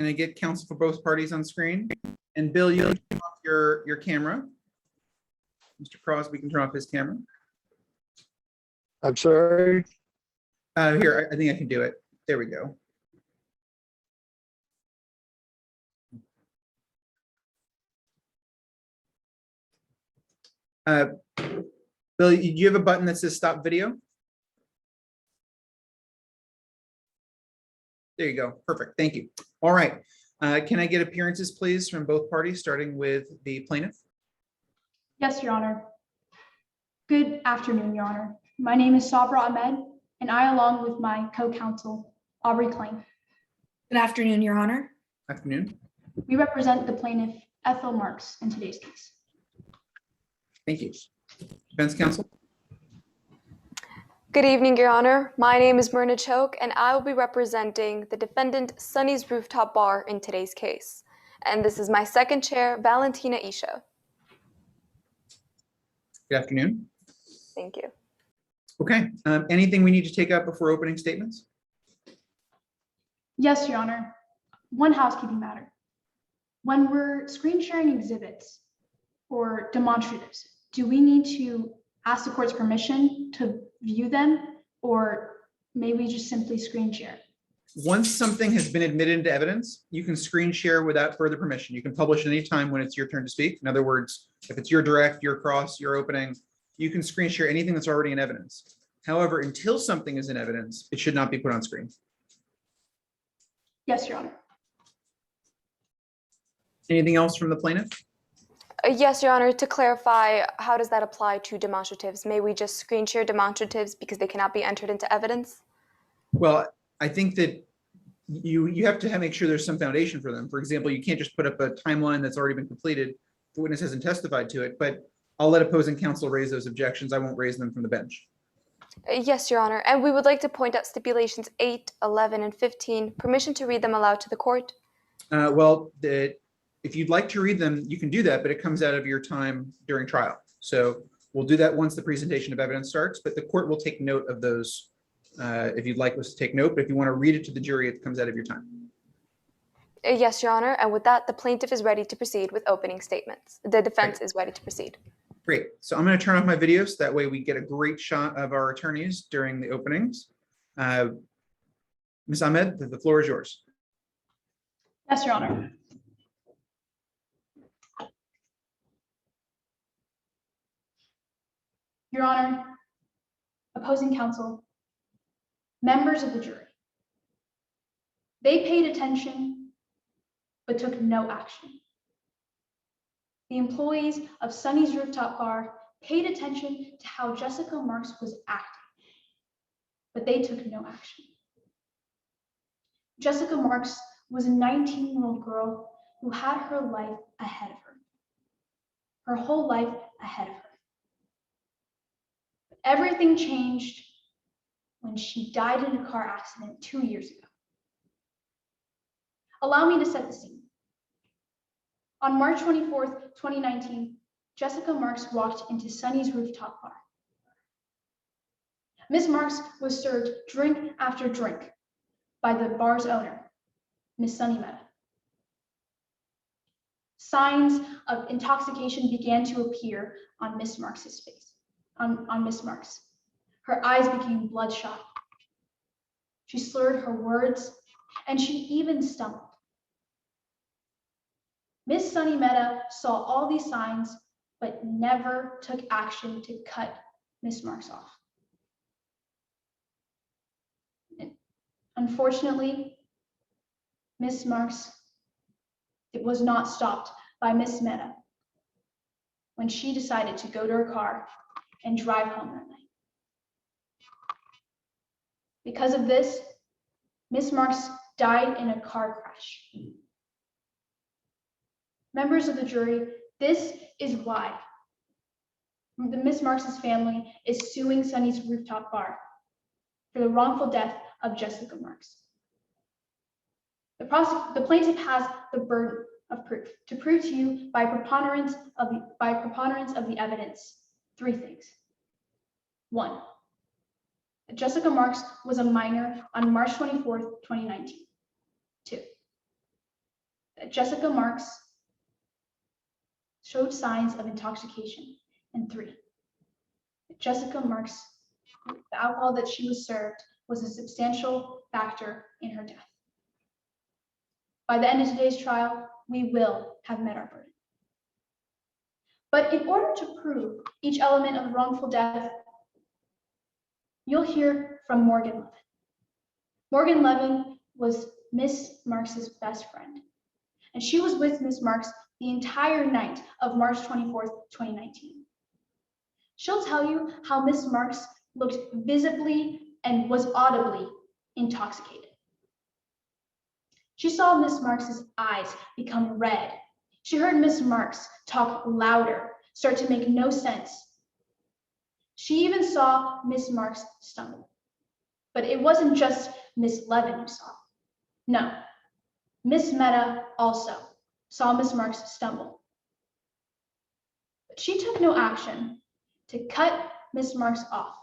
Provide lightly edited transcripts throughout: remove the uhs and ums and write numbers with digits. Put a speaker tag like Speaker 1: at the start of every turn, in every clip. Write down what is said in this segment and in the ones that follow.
Speaker 1: Can I get counsel for both parties on screen? And Bill, you can turn off your camera. Mr. Crosby can turn off his camera.
Speaker 2: I'm sorry.
Speaker 1: Here, I think I can do it. There we go. Bill, do you have a button that says stop video? There you go. Perfect. Thank you. All right. Can I get appearances, please, from both parties, starting with the plaintiff?
Speaker 3: Yes, Your Honor. Good afternoon, Your Honor. My name is Sabra Ahmed, and I, along with my co-counsel, Aubrey Klein.
Speaker 4: Good afternoon, Your Honor.
Speaker 1: Afternoon.
Speaker 3: We represent the plaintiff, Ethel Marks, in today's case.
Speaker 1: Thank you. Defense counsel?
Speaker 5: Good evening, Your Honor. My name is Myrna Cioc, and I will be representing the defendant, Sunny's Rooftop Bar, in today's case. And this is my second chair, Valentina Isha.
Speaker 1: Good afternoon.
Speaker 5: Thank you.
Speaker 1: Okay. Anything we need to take up before opening statements?
Speaker 3: Yes, Your Honor. One housekeeping matter. When we're screen sharing exhibits or demonstratives, do we need to ask the court's permission to view them, or may we just simply screen share?
Speaker 1: Once something has been admitted into evidence, you can screen share without further permission. You can publish at any time when it's your turn to speak. In other words, if it's your direct, your cross, your opening, you can screen share anything that's already in evidence. However, until something is in evidence, it should not be put on screen.
Speaker 3: Yes, Your Honor.
Speaker 1: Anything else from the plaintiff?
Speaker 5: Yes, Your Honor. To clarify, how does that apply to demonstratives? May we just screen share demonstratives because they cannot be entered into evidence?
Speaker 1: Well, I think that you have to make sure there's some foundation for them. For example, you can't just put up a timeline that's already been completed. The witness hasn't testified to it, but I'll let opposing counsel raise those objections. I won't raise them from the bench.
Speaker 5: Yes, Your Honor. And we would like to point out stipulations 8, 11, and 15. Permission to read them aloud to the court?
Speaker 1: If you'd like to read them, you can do that, but it comes out of your time during trial. So we'll do that once the presentation of evidence starts, but the court will take note of those if you'd like us to take note. But if you want to read it to the jury, it comes out of your time.
Speaker 5: Yes, Your Honor. And with that, the plaintiff is ready to proceed with opening statements. The defense is ready to proceed.
Speaker 1: Great. So I'm going to turn off my videos. That way we get a great shot of our attorneys during the openings. Ms. Ahmed, the floor is yours.
Speaker 3: Yes, Your Honor. Your Honor, opposing counsel, members of the jury, they paid attention but took no action. The employees of Sunny's Rooftop Bar paid attention to how Jessica Marks was acting, but they took no action. Jessica Marks was a 19-year-old girl who had her life ahead of her whole life ahead of her. But everything changed when she died in a car accident 2 years ago. Allow me to set the scene. On March 24th, 2019, Jessica Marks walked into Sunny's Rooftop Bar. Ms. Marks was served drink after drink by the bar's owner, Ms. Sunny Mehta. Signs of intoxication began to appear on Ms. Marks's face, on Ms. Marks. Her eyes became bloodshot. She slurred her words, and she even stumbled. Ms. Sunny Mehta saw all these signs, but never took action to cut Ms. Marks off. Unfortunately, Ms. Marks was not stopped by Ms. Mehta when she decided to go to her car and drive home that night. Because of this, Ms. Marks died in a car crash. Members of the jury, this is why the Ms. Marks' family is suing Sunny's Rooftop Bar for the wrongful death of Jessica Marks. The plaintiff has the burden of proof to prove to you by preponderance of the evidence 3 things. 1, that Jessica Marks was a minor on March 24th, 2019. 2, that Jessica Marks showed signs of intoxication, and 3, that Jessica Marks, the alcohol that she was served was a substantial factor in her death. By the end of today's trial, we will have met our burden. But in order to prove each element of wrongful death, you'll hear from Morgan Levin. Morgan Levin was Miss Marks's best friend, and she was with Miss Marks the entire night of March 24th, 2019. She'll tell you how Miss Marks looked visibly and was audibly intoxicated. She saw Miss Marks's eyes become red. She heard Miss Marks talk louder, start to make no sense. She even saw Miss Marks stumble. But it wasn't just Miss Levin who saw. No, Miss Mehta also saw Miss Marks stumble. But she took no action to cut Miss Marks off.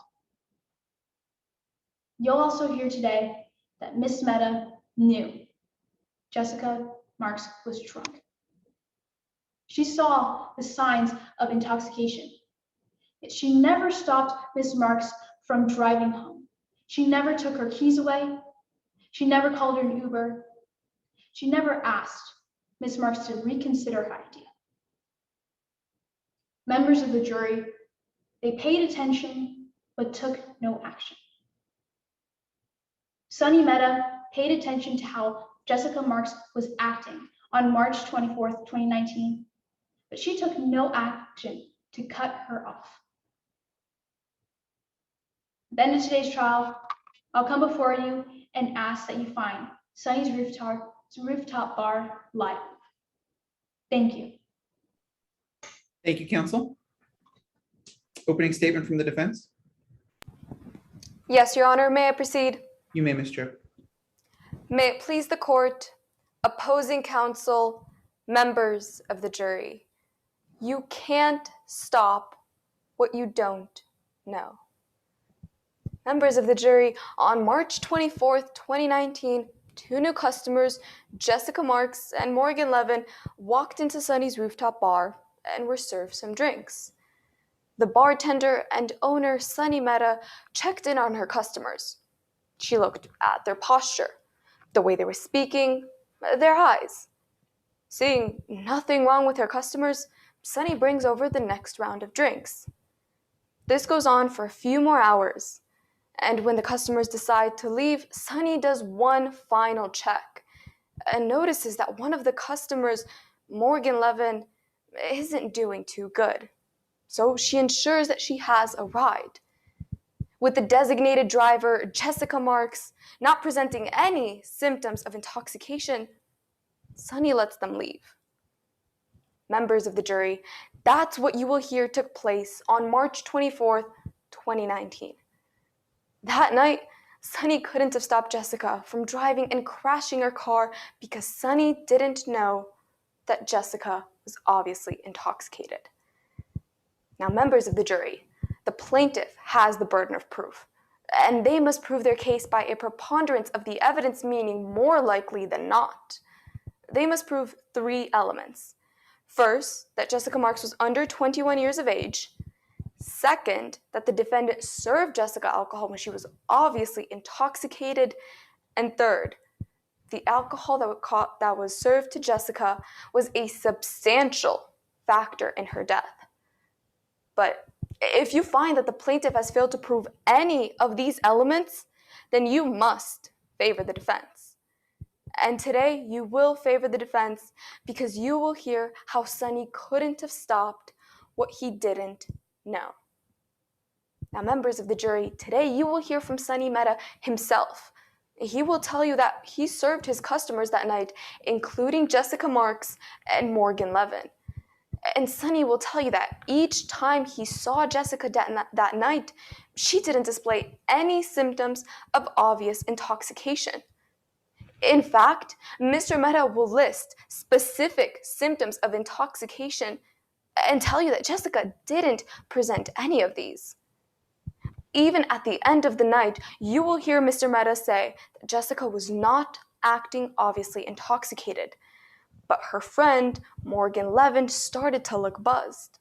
Speaker 3: You'll also hear today that Miss Mehta knew Jessica Marks was drunk. She saw the signs of intoxication, yet she never stopped Miss Marks from driving home. She never took her keys away. She never called her an Uber. She never asked Miss Marks to reconsider her idea. Members of the jury, they paid attention but took no action. Sunny Mehta paid attention to how Jessica Marks was acting on March 24th, 2019, but she took no action to cut her off. At the end of today's trial, I'll come before you and ask that you find Sunny's rooftop bar liable. Thank you.
Speaker 1: Thank you, counsel. Opening statement from the defense.
Speaker 5: Yes, Your Honor, may I proceed?
Speaker 1: You may, Ms. Cioc.
Speaker 5: May it please the court, opposing counsel, members of the jury, you can't stop what you don't know. Members of the jury, on March 24th, 2019, 2 new customers, Jessica Marks and Morgan Levin, walked into Sunny's rooftop bar and were served some drinks. The bartender and owner, Sunny Mehta, checked in on her customers. She looked at their posture, the way they were speaking, their eyes. Seeing nothing wrong with her customers, Sunny brings over the next round of drinks. This goes on for a few more hours, and when the customers decide to leave, Sunny does one final check and notices that one of the customers, Morgan Levin, isn't doing too good. So she ensures that she has a ride. With the designated driver, Jessica Marks, not presenting any symptoms of intoxication, Sunny lets them leave. Members of the jury, that's what you will hear took place on March 24th, 2019. That night, Sunny couldn't have stopped Jessica from driving and crashing her car because Sunny didn't know that Jessica was obviously intoxicated. Now, members of the jury, the plaintiff has the burden of proof, and they must prove their case by a preponderance of the evidence, meaning more likely than not. They must prove 3 elements. First, that Jessica Marks was under 21 years of age. Second, that the defendant served Jessica alcohol when she was obviously intoxicated. And third, the alcohol that was served to Jessica was a substantial factor in her death. But if you find that the plaintiff has failed to prove any of these elements, then you must favor the defense. And today, you will favor the defense because you will hear how Sunny couldn't have stopped what he didn't know. Now, members of the jury, today you will hear from Sunny Mehta himself. He will tell you that he served his customers that night, including Jessica Marks and Morgan Levin. And Sunny will tell you that each time he saw Jessica that night, she didn't display any symptoms of obvious intoxication. In fact, Mr. Mehta will list specific symptoms of intoxication and tell you that Jessica didn't present any of these. Even at the end of the night, you will hear Mr. Mehta say that Jessica was not acting obviously intoxicated. but her friend, Morgan Levin, started to look buzzed.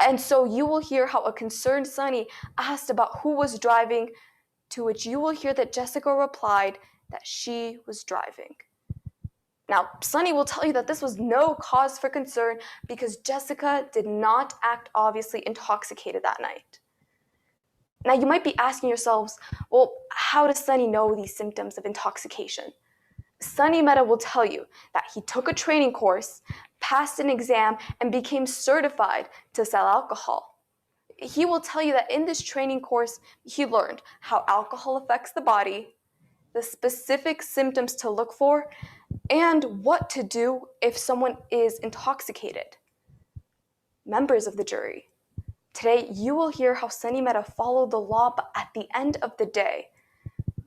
Speaker 5: And so you will hear how a concerned Sunny asked about who was driving, to which you will hear that Jessica replied that she was driving. Now, Sunny will tell you that this was no cause for concern because Jessica did not act obviously intoxicated that night. Now, you might be asking yourselves, well, how does Sunny know these symptoms of intoxication? Sunny Mehta will tell you that he took a training course, passed an exam, and became certified to sell alcohol. He will tell you that in this training course, he learned how alcohol affects the body, the specific symptoms to look for, and what to do if someone is intoxicated. Members of the jury, today you will hear how Sunny Mehta followed the law, but at the end of the day,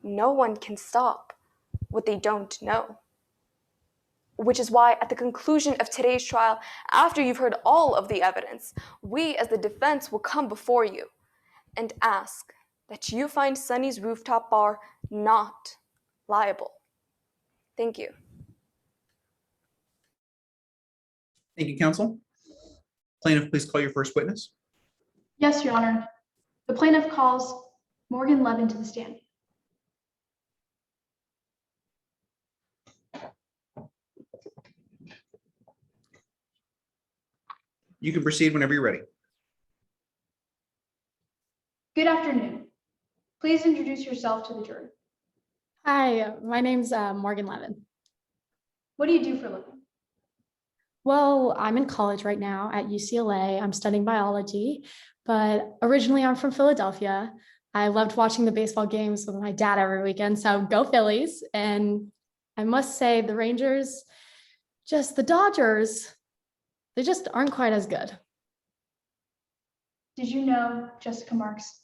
Speaker 5: no one can stop what they don't know. Which is why at the conclusion of today's trial, after you've heard all of the evidence, we as the defense will come before you and ask that you find Sunny's rooftop bar not liable. Thank you.
Speaker 1: Thank you, counsel. Plaintiff, please call your first witness.
Speaker 3: Yes, Your Honor. The plaintiff calls Morgan Levin to the stand.
Speaker 1: You can proceed whenever you're ready.
Speaker 3: Good afternoon. Please introduce yourself to the jury.
Speaker 6: Hi, my name's Morgan Levin.
Speaker 3: What do you do for a living?
Speaker 6: Well, I'm in college right now at UCLA. I'm studying biology, but originally I'm from Philadelphia. I loved watching the baseball games with my dad every weekend, so go Phillies. And I must say the Rangers, just the Dodgers, they just aren't quite as good.
Speaker 3: Did you know Jessica Marks?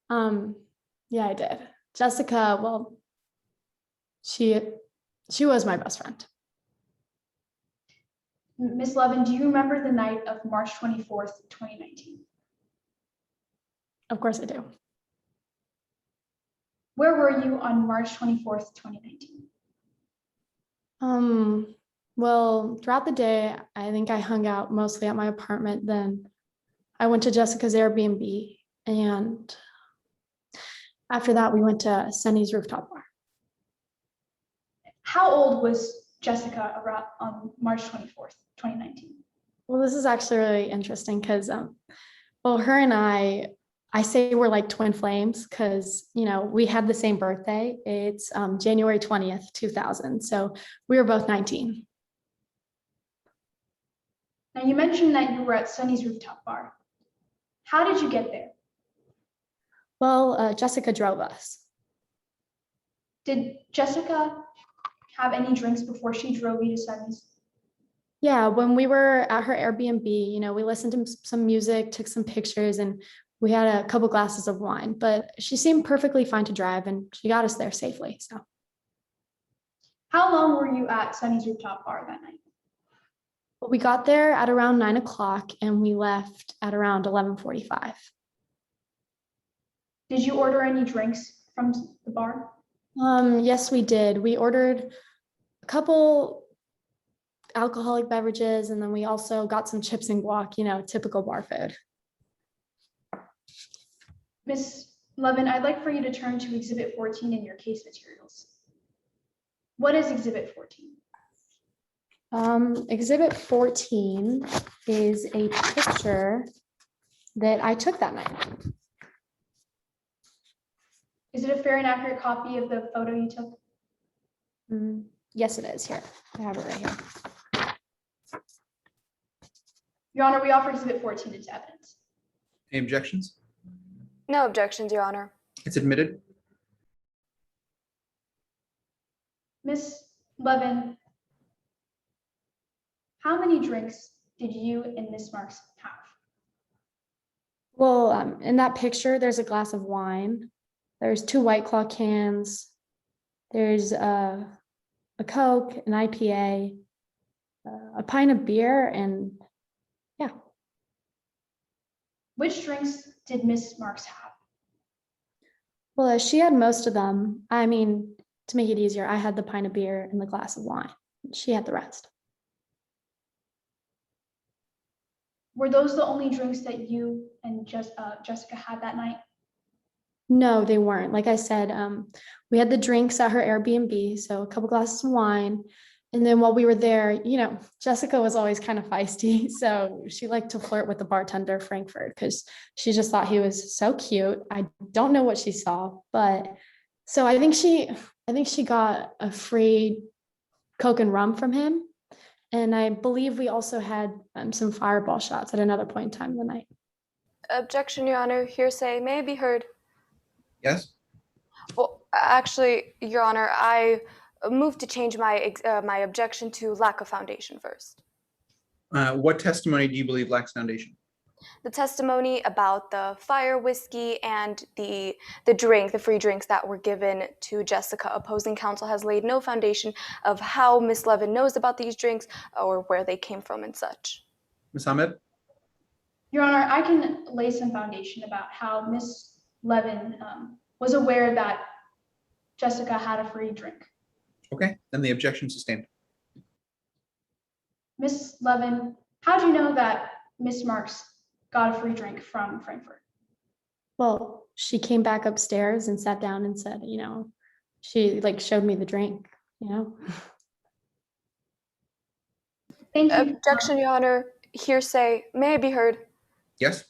Speaker 6: Yeah, I did. Jessica, well, she was my best friend.
Speaker 3: Ms. Levin, do you remember the night of March 24th, 2019?
Speaker 6: Of course I do.
Speaker 3: Where were you on March 24th, 2019?
Speaker 6: Well, throughout the day, I think I hung out mostly at my apartment. Then I went to Jessica's Airbnb, and after that, we went to Sunny's rooftop bar.
Speaker 3: How old was Jessica around on March 24th, 2019?
Speaker 6: Well, this is actually really interesting because, well, her and I say we're like twin flames because, you know, we had the same birthday. It's January 20th, 2000. So we were both 19.
Speaker 3: Now, you mentioned that you were at Sunny's rooftop bar. How did you get there?
Speaker 6: Well, Jessica drove us.
Speaker 3: Did Jessica have any drinks before she drove you to Sunny's?
Speaker 6: Yeah, when we were at her Airbnb, you know, we listened to some music, took some pictures, and we had a couple glasses of wine, but she seemed perfectly fine to drive and she got us there safely. So,
Speaker 3: How long were you at Sunny's rooftop bar that night?
Speaker 6: but we got there at around 9 o'clock and we left at around 11:45.
Speaker 3: Did you order any drinks from the bar?
Speaker 6: Yes, we did. We ordered a couple alcoholic beverages and then we also got some chips and guac, you know, typical bar food.
Speaker 3: Ms. Levin, I'd like for you to turn to Exhibit 14 in your case materials. What is Exhibit 14?
Speaker 6: Exhibit 14 is a picture that I took that night.
Speaker 3: Is it a fair and accurate copy of the photo you took?
Speaker 6: Yes, it is. Here, I have it right here.
Speaker 3: Your Honor, we offer Exhibit 14 into evidence.
Speaker 1: Any objections?
Speaker 5: No objections, Your Honor.
Speaker 1: It's admitted.
Speaker 3: Ms. Levin, how many drinks did you and Ms. Marks have?
Speaker 6: Well, in that picture, there's a glass of wine. There's 2 White Claw cans. There's a Coke, an IPA, a pint of beer, and yeah.
Speaker 3: Which drinks did Ms. Marks have?
Speaker 6: Well, she had most of them. I mean, to make it easier, I had the pint of beer and the glass of wine. she had the rest.
Speaker 3: Were those the only drinks that you and Jessica had that night?
Speaker 6: No, they weren't. Like I said, we had the drinks at her Airbnb, so a couple glasses of wine. And then while we were there, Jessica was always kind of feisty. So she liked to flirt with the bartender, Frankfurt, because she just thought he was so cute. I don't know what she saw, but so I think she got a free Coke and rum from him. And I believe we also had some fireball shots at another point in time in the night.
Speaker 5: Objection, Your Honor. Hearsay may be heard.
Speaker 1: Yes?
Speaker 5: Well, actually, Your Honor, I move to change my objection to lack of foundation first.
Speaker 1: What testimony do you believe lacks foundation?
Speaker 5: The testimony about the fire whiskey and the free drinks that were given to Jessica. Opposing counsel has laid no foundation of how Miss Levin knows about these drinks or where they came from and such.
Speaker 1: Ms. Ahmed?
Speaker 3: Your Honor, I can lay some foundation about how Miss Levin was aware that Jessica had a free drink.
Speaker 1: Okay, then the objection sustained.
Speaker 3: Miss Levin, how do you know that Miss Marks got a free drink from Frankfurt?
Speaker 6: Well, she came back upstairs and sat down and said, she showed me the drink,
Speaker 3: Thank you.
Speaker 5: Objection, Your Honor. Hearsay may be heard.
Speaker 1: Yes?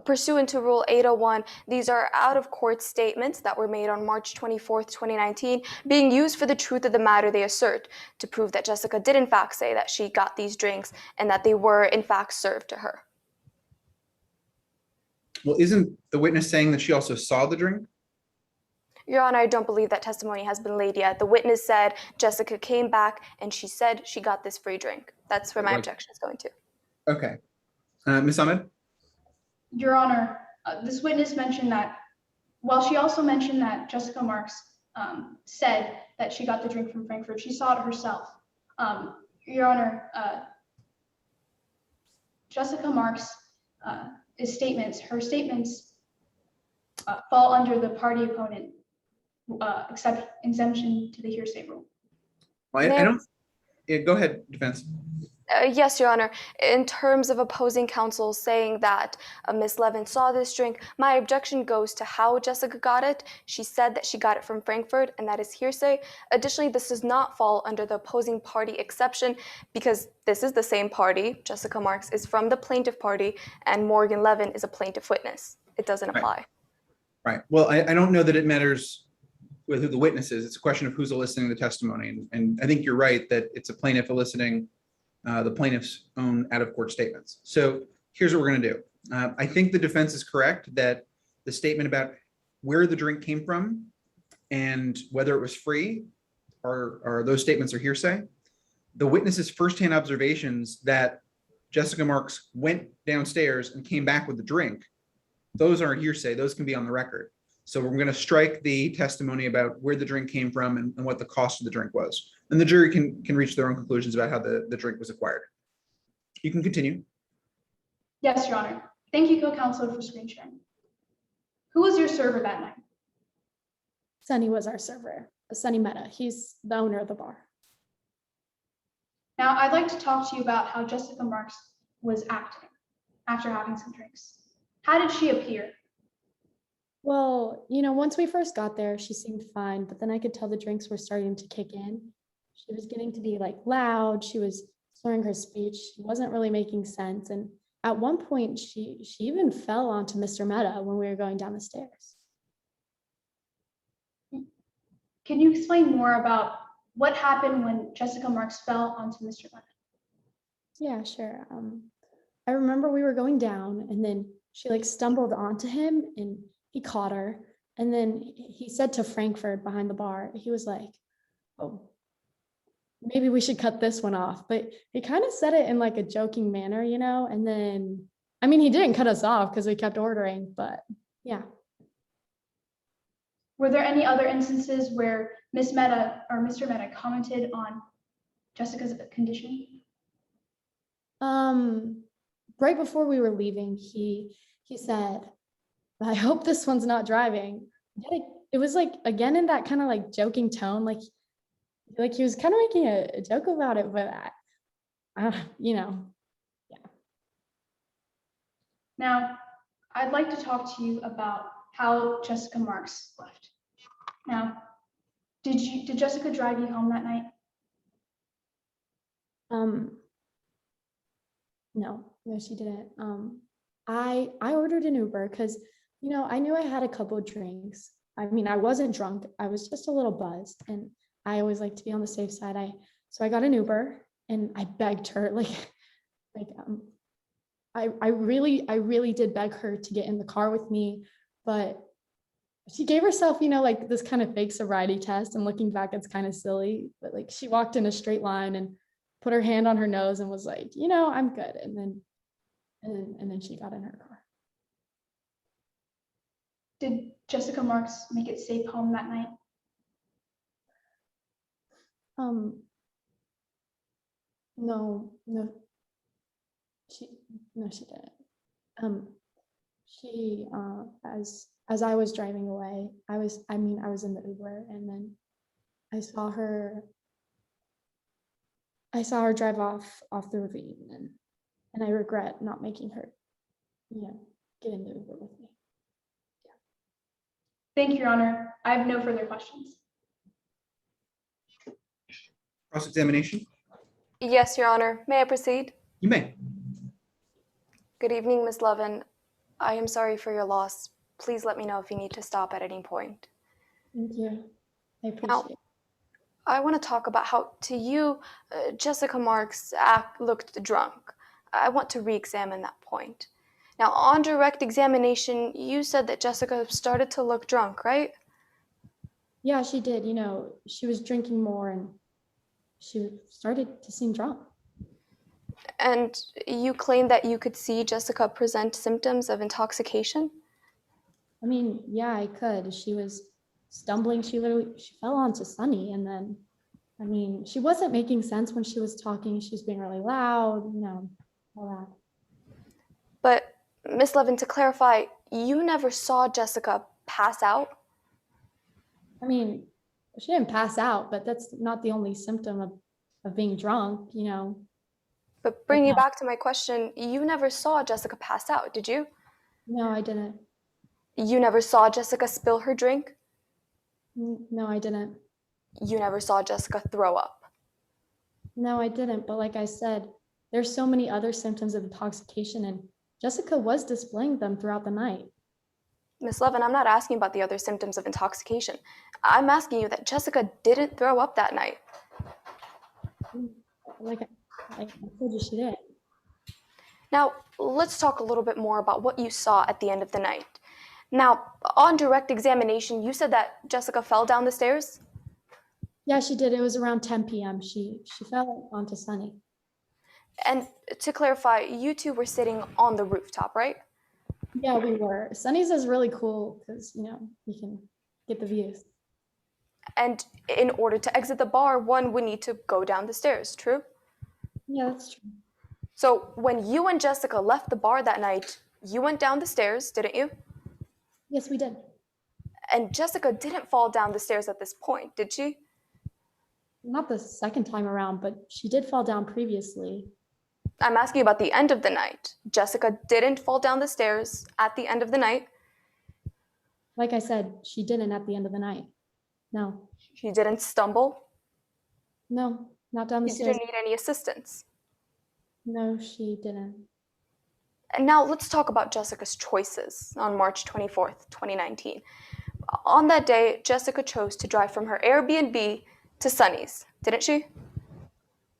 Speaker 5: Pursuant to Rule 801, these are out-of-court statements that were made on March 24th, 2019, being used for the truth of the matter they assert to prove that Jessica did in fact say that she got these drinks and that they were in fact served to her.
Speaker 1: Well, isn't the witness saying that she also saw the drink?
Speaker 5: Your Honor, I don't believe that testimony has been laid yet. The witness said Jessica came back and she said she got this free drink. That's where my objection is going to.
Speaker 1: Okay. Ms. Ahmed?
Speaker 3: Your Honor, this witness mentioned that, well, she also mentioned that Jessica Marks said that she got the drink from Frankfurt. She saw it herself. Your Honor, Jessica Marks' her statements fall under the party opponent exemption to the hearsay rule.
Speaker 1: Well, I don't. Yeah, go ahead, defense.
Speaker 5: Yes, Your Honor. In terms of opposing counsel saying that Miss Levin saw this drink, my objection goes to how Jessica got it. She said that she got it from Frankfurt, and that is hearsay. Additionally, this does not fall under the opposing party exception because this is the same party. Jessica Marks is from the plaintiff party, and Morgan Levin is a plaintiff witness. It doesn't apply.
Speaker 1: Right. Well, I don't know that it matters with who the witness is. It's a question of who's eliciting the testimony. And I think you're right that it's a plaintiff eliciting the plaintiff's own out-of-court statements. So here's what we're going to do. I think the defense is correct that the statement about where the drink came from and whether it was free or those statements are hearsay. The witness's firsthand observations that Jessica Marks went downstairs and came back with the drink, those aren't hearsay. Those can be on the record. So we're going to strike the testimony about where the drink came from and what the cost of the drink was. And the jury can reach their own conclusions about how the drink was acquired. You can continue.
Speaker 3: Yes, Your Honor. Thank you, co-counsel, for screen sharing. Who was your server that night?
Speaker 6: Sonny was our server, Sonny Mehta. He's the owner of the bar.
Speaker 3: Now, I'd like to talk to you about how Jessica Marks was acting after having some drinks. How did she appear?
Speaker 6: Well, once we first got there, she seemed fine, but then I could tell the drinks were starting to kick in. She was getting to be loud. She was slurring her speech. She wasn't really making sense. And at one point, she even fell onto Mr. Mehta when we were going down the stairs.
Speaker 3: Can you explain more about what happened when Jessica Marks fell onto Mr. Mehta?
Speaker 6: Yeah, sure. I remember we were going down and then she stumbled onto him and he caught her. And then he said to Frankfurt behind the bar, he was like, oh, maybe we should cut this one off. But he kind of said it in a joking manner, and then, he didn't cut us off because we kept ordering, but yeah.
Speaker 3: Were there any other instances where Miss Mehta or Mr. Mehta commented on Jessica's condition?
Speaker 6: Right before we were leaving, he said, I hope this one's not driving. It was again in that kind of joking tone, like he was kind of making a joke about it, but you know,
Speaker 3: Now, I'd like to talk to you about how Jessica Marks left. Now, did Jessica drive you home that night?
Speaker 6: no, she didn't. I ordered an Uber because, you know, I knew I had a couple of drinks. I mean, I wasn't drunk. I was just a little buzzed, and I always like to be on the safe side. So I got an Uber, and I begged her, like I really did beg her to get in the car with me, but she gave herself, you know, like this kind of fake sobriety test. And looking back, it's kind of silly, but like she walked in a straight line and put her hand on her nose and was like, you know, I'm good. And then she got in her car.
Speaker 3: Did Jessica Marks make it safe home that night?
Speaker 6: No, she didn't. She as I was driving away, I was in the Uber, and then I saw her drive off the ravine, and I regret not making her, you know, get in the Uber with me.
Speaker 3: Thank you, Your Honor. I have no further questions.
Speaker 1: Cross-examination?
Speaker 5: Yes, Your Honor. May I proceed?
Speaker 1: You may.
Speaker 5: Good evening, Ms. Levin. I am sorry for your loss. Please let me know if you need to stop at any point.
Speaker 6: Thank you. I
Speaker 5: Now,
Speaker 6: appreciate it.
Speaker 5: I want to talk about how, to you, Jessica Marks looked drunk. I want to re-examine that point. Now, on direct examination, you said that Jessica started to look drunk, right?
Speaker 6: Yeah, she did. You know, she was drinking more, and she started to seem drunk.
Speaker 5: And you claim that you could see Jessica present symptoms of intoxication?
Speaker 6: I mean, yeah, I could. She was stumbling. She fell onto Sunny, and then, I mean, she wasn't making sense when she was talking. She was being really loud, you know, all that.
Speaker 5: But, Ms. Levin, to clarify, you never saw Jessica pass out?
Speaker 6: I mean, she didn't pass out, but that's not the only symptom of being drunk, you know.
Speaker 5: But bring you
Speaker 6: Yeah.
Speaker 5: back to my question, you never saw Jessica pass out, did you?
Speaker 6: No, I didn't.
Speaker 5: You never saw Jessica spill her drink?
Speaker 6: No, I didn't.
Speaker 5: You never saw Jessica throw up?
Speaker 6: No, I didn't. But like I said, there's so many other symptoms of intoxication, and Jessica was displaying them throughout the night.
Speaker 5: Ms. Levin, I'm not asking about the other symptoms of intoxication. I'm asking you that Jessica didn't throw up that night.
Speaker 6: Like I told you, she did.
Speaker 5: Now, let's talk a little bit more about what you saw at the end of the night. Now, on direct examination, you said that Jessica fell down the stairs?
Speaker 6: Yeah, she did. It was around 10 p.m. She fell onto Sunny.
Speaker 5: And to clarify, you two were sitting on the rooftop, right?
Speaker 6: Yeah, we were. Sunny's is really cool because, you know, you can get the views.
Speaker 5: And in order to exit the bar, one would need to go down the stairs, true?
Speaker 6: Yeah, that's true.
Speaker 5: So when you and Jessica left the bar that night, you went down the stairs, didn't you?
Speaker 6: Yes, we did.
Speaker 5: And Jessica didn't fall down the stairs at this point, did she?
Speaker 6: Not the second time around, but she did fall down previously.
Speaker 5: I'm asking about the end of the night. Jessica didn't fall down the stairs at the end of the night.
Speaker 6: Like I said, she didn't at the end of the night. No,
Speaker 5: She didn't stumble.
Speaker 6: no, not down the
Speaker 5: She
Speaker 6: stairs.
Speaker 5: didn't need any assistance.
Speaker 6: No, she didn't.
Speaker 5: And now let's talk about Jessica's choices on March 24th, 2019. On that day, Jessica chose to drive from her Airbnb to Sunny's, didn't she?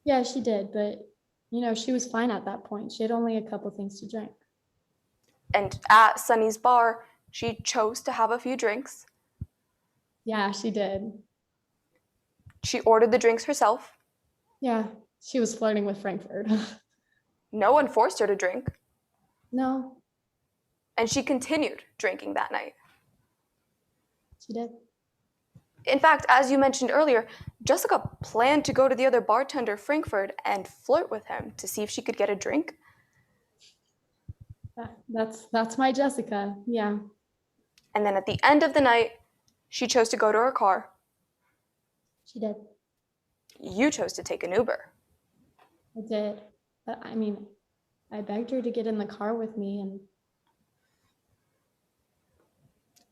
Speaker 6: Yeah, she did, but you know, she was fine at that point. She had only a couple things to drink.
Speaker 5: And at Sunny's bar, she chose to have a few drinks.
Speaker 6: Yeah, she did.
Speaker 5: She ordered the drinks herself.
Speaker 6: Yeah, she was flirting with Frankfurt.
Speaker 5: No one forced her to drink.
Speaker 6: No,
Speaker 5: And she continued drinking that night.
Speaker 6: she did.
Speaker 5: In fact, as you mentioned earlier, Jessica planned to go to the other bartender, Frankfurt, and flirt with him to see if she could get a drink.
Speaker 6: That's my Jessica. Yeah,
Speaker 5: And then at the end of the night, she chose to go to her car.
Speaker 6: she did.
Speaker 5: You chose to take an Uber.
Speaker 6: I did. But I mean, I begged her to get in the car with me, and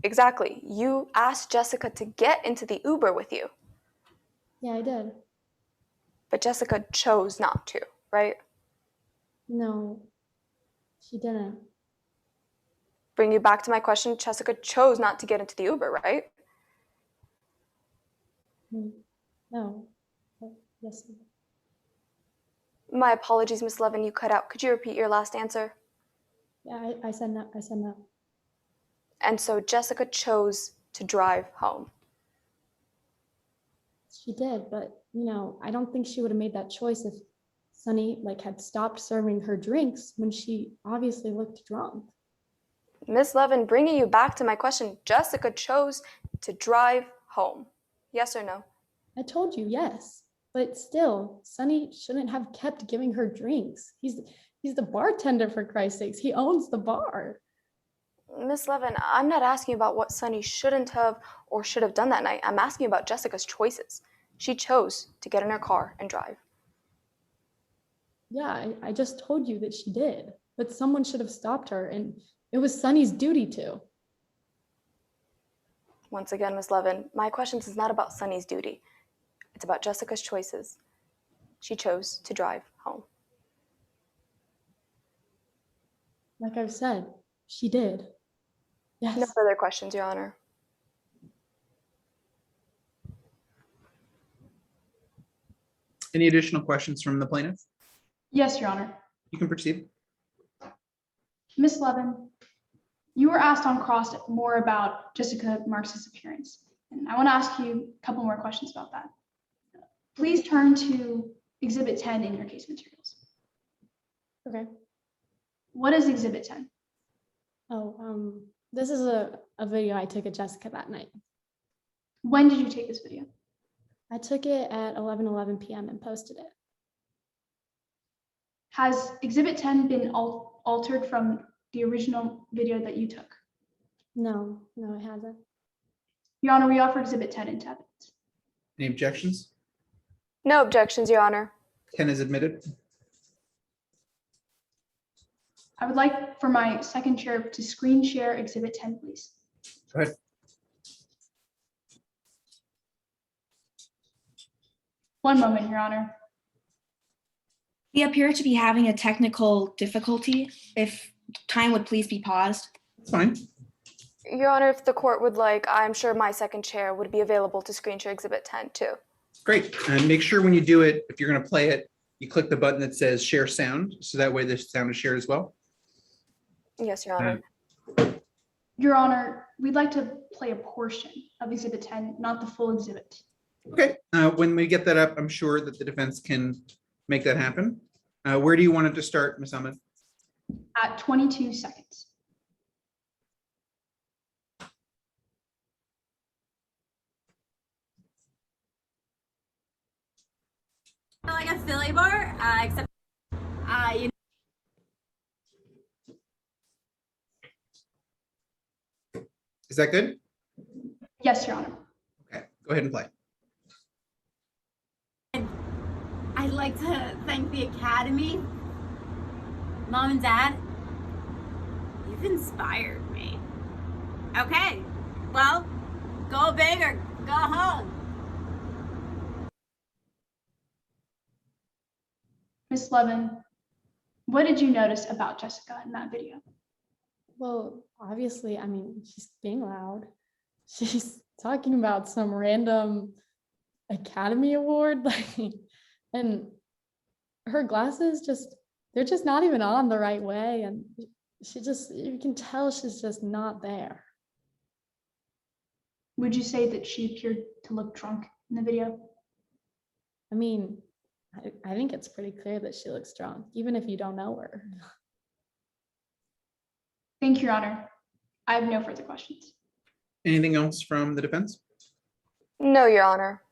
Speaker 5: Exactly. You asked Jessica to get into the Uber with you,
Speaker 6: yeah, I did.
Speaker 5: but Jessica chose not to, right?
Speaker 6: No, she didn't.
Speaker 5: Bring you back to my question. Jessica chose not to get into the Uber, right?
Speaker 6: No. But yes.
Speaker 5: My apologies, Miss Levin, you cut out. Could you repeat your last answer?
Speaker 6: Yeah, I said no. I said no.
Speaker 5: And so Jessica chose to drive home.
Speaker 6: She did, but I don't think she would have made that choice if Sunny had stopped serving her drinks when she obviously looked drunk.
Speaker 5: Miss Levin, bringing you back to my question, Jessica chose to drive home. Yes or no?
Speaker 6: I told you yes, but still, Sunny shouldn't have kept giving her drinks. He's the bartender, for Christ's sakes. He owns the bar.
Speaker 5: Miss Levin, I'm not asking about what Sunny shouldn't have or should have done that night. I'm asking about Jessica's choices. She chose to get in her car and drive.
Speaker 6: Yeah, I just told you that she did, but someone should have stopped her, and it was Sunny's duty to.
Speaker 5: Once again, Miss Levin, my question is not about Sunny's duty. It's about Jessica's choices. She chose to drive home.
Speaker 6: Like I've said, she did. Yes.
Speaker 5: No further questions, Your Honor.
Speaker 1: Any additional questions from the plaintiff?
Speaker 3: Yes, Your Honor.
Speaker 1: You can proceed.
Speaker 3: Ms. Levin, you were asked on cross more about Jessica Marx's appearance, and I want to ask you a couple more questions about that. Please turn to Exhibit 10 in your case materials.
Speaker 6: Okay.
Speaker 3: What is Exhibit 10?
Speaker 6: Oh, this is a video I took of Jessica that night.
Speaker 3: When did you take this video?
Speaker 6: I took it at 11:11 p.m. and posted it.
Speaker 3: Has Exhibit 10 been altered from the original video that you took?
Speaker 6: No, it hasn't.
Speaker 3: Your Honor, we offer Exhibit 10 into evidence.
Speaker 1: Any objections?
Speaker 5: No objections, Your Honor.
Speaker 1: 10 is admitted.
Speaker 3: I would like for my second chair to screen share Exhibit 10, please.
Speaker 1: Go ahead.
Speaker 3: One moment, Your Honor.
Speaker 4: We appear to be having a technical difficulty. If time would please be paused.
Speaker 1: It's fine.
Speaker 5: Your Honor, if the court would like, I'm sure my second chair would be available to screen share Exhibit 10 too.
Speaker 1: Great. And make sure when you do it, if you're going to play it, you click the button that says share sound. So that way the sound is shared as well.
Speaker 5: Yes, Your Honor.
Speaker 3: Your Honor, we'd like to play a portion of Exhibit 10, not the full exhibit.
Speaker 1: Okay. When we get that up, I'm sure that the defense can make that happen. Where do you want it to start, Ms. Ahmed?
Speaker 3: At 22 seconds.
Speaker 7: Like a Philly bar, except
Speaker 1: Is that good?
Speaker 3: Yes, Your Honor.
Speaker 1: Okay, go ahead and play.
Speaker 7: I'd like to thank the Academy. Mom and Dad, you've inspired me. Okay, well, go big or go home.
Speaker 3: Ms. Levin, what did you notice about Jessica in that video?
Speaker 6: Well, obviously, I mean, she's being loud. She's talking about some random Academy Award, and her glasses they're just not even on the right way. And you can tell she's just not there.
Speaker 3: Would you say that she appeared to look drunk in the video?
Speaker 6: I mean, I think it's pretty clear that she looks drunk, even if you don't know her.
Speaker 3: Thank you, Your Honor. I have no further questions.
Speaker 1: Anything else from the defense?
Speaker 5: No, Your Honor.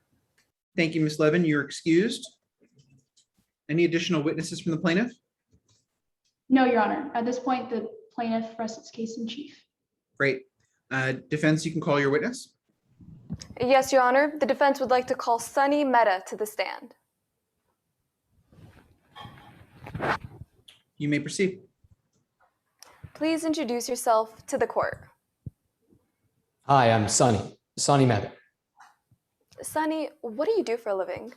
Speaker 1: Thank you, Ms. Levin. You're excused. Any additional witnesses from the plaintiff?
Speaker 3: No, Your Honor. At this point, the plaintiff rests its case in chief.
Speaker 1: Great. Defense, you can call your witness.
Speaker 5: Yes, Your Honor. The defense would like to call Sunny Mehta to the stand.
Speaker 1: You may proceed.
Speaker 5: Please introduce yourself to the court.
Speaker 8: Hi, I'm Sonny Mehta.
Speaker 5: Sunny, what do you do for a living?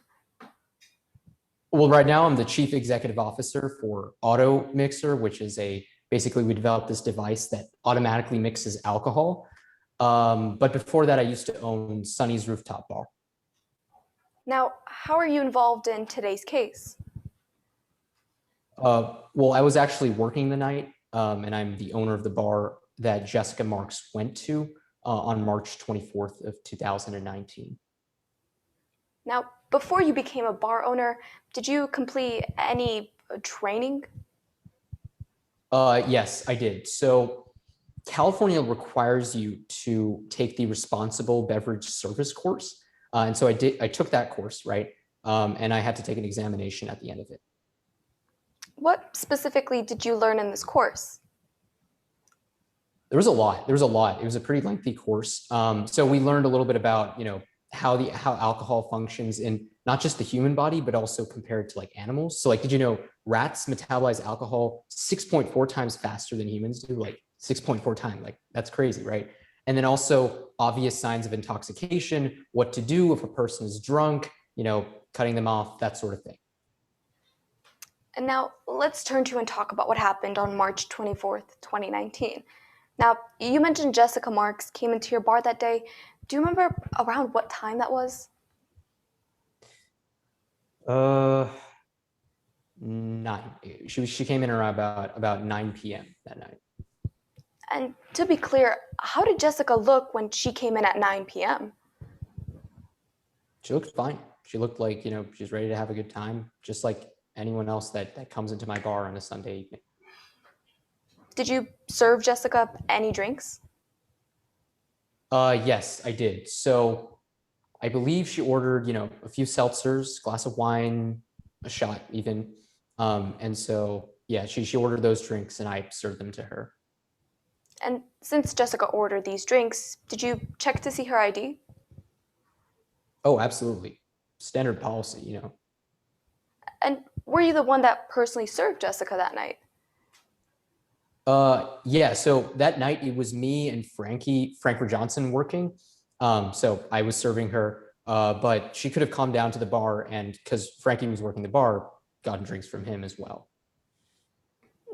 Speaker 8: Well, right now I'm the chief executive officer for Auto Mixer, which is basically we developed this device that automatically mixes alcohol. But before that, I used to own Sunny's Rooftop Bar.
Speaker 5: Now, how are you involved in today's case?
Speaker 8: Well, I was actually working the night, and I'm the owner of the bar that Jessica Marks went to on March 24th of 2019.
Speaker 5: Now, before you became a bar owner, did you complete any training?
Speaker 8: Yes, I did. So California requires you to take the responsible beverage service course. And so I took that course, right? And I had to take an examination at the end of it.
Speaker 5: What specifically did you learn in this course?
Speaker 8: There was a lot. It was a pretty lengthy course. So we learned a little bit about, how alcohol functions in not just the human body, but also compared to like animals. So like, did you know rats metabolize alcohol 6.4 times faster than humans do? Like 6.4 times, like that's crazy, right? And then also obvious signs of intoxication, what to do if a person is drunk, cutting them off, that sort of thing.
Speaker 5: And now let's turn to and talk about what happened on March 24th, 2019. Now, you mentioned Jessica Marks came into your bar that day. Do you remember around what time that was?
Speaker 8: 9. She came in around about 9 p.m. that night.
Speaker 5: And to be clear, how did Jessica look when she came in at 9 p.m.?
Speaker 8: She looked fine. She looked like, she's ready to have a good time, just like anyone else that comes into my bar on a Sunday evening.
Speaker 5: Did you serve Jessica any drinks?
Speaker 8: Yes, I did. So I believe she ordered, a few seltzers, glass of wine, a shot even. And so, yeah, she ordered those drinks and I served them to her.
Speaker 5: And since Jessica ordered these drinks, did you check to see her ID?
Speaker 8: Oh, absolutely. Standard policy,
Speaker 5: And were you the one that personally served Jessica that night?
Speaker 8: Yeah, so that night it was me and Franklin Johnson working. So I was serving her, but she could have come down to the bar and because Frankie was working the bar, gotten drinks from him as well.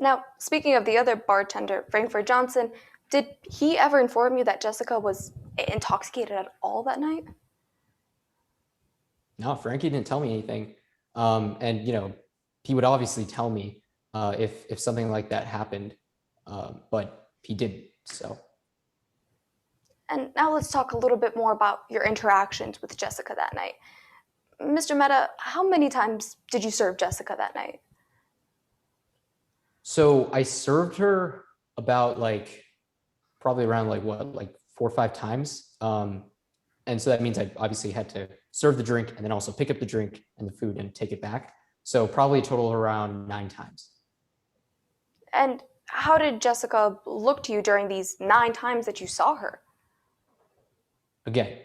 Speaker 5: Now, speaking of the other bartender, Frankfurt Johnson, did he ever inform you that Jessica was intoxicated at all that night?
Speaker 8: No, Frankie didn't tell me anything. And he would obviously tell me if something like that happened, but he didn't. So.
Speaker 5: And now let's talk a little bit more about your interactions with Jessica that night. Mr. Mehta, how many times did you serve Jessica that night?
Speaker 8: So I served her about probably around 4 or 5 times. And so that means I obviously had to serve the drink and then also pick up the drink and the food and take it back. So probably a total around 9 times.
Speaker 5: And how did Jessica look to you during these 9 times that you saw her?
Speaker 8: Again,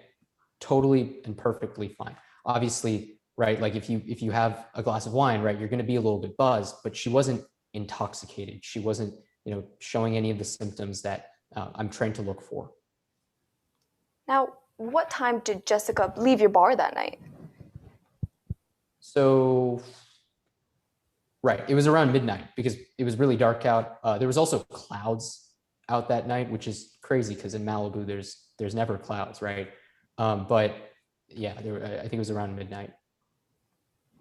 Speaker 8: totally and perfectly fine. Obviously, right? Like if you have a glass of wine, right, you're going to be a little bit buzzed, but she wasn't intoxicated. She wasn't, showing any of the symptoms that I'm trained to look for.
Speaker 5: Now, what time did Jessica leave your bar that night?
Speaker 8: So, right, it was around midnight because it was really dark out. There was also clouds out that night, which is crazy because in Malibu there's never clouds, right? But yeah, I think it was around midnight.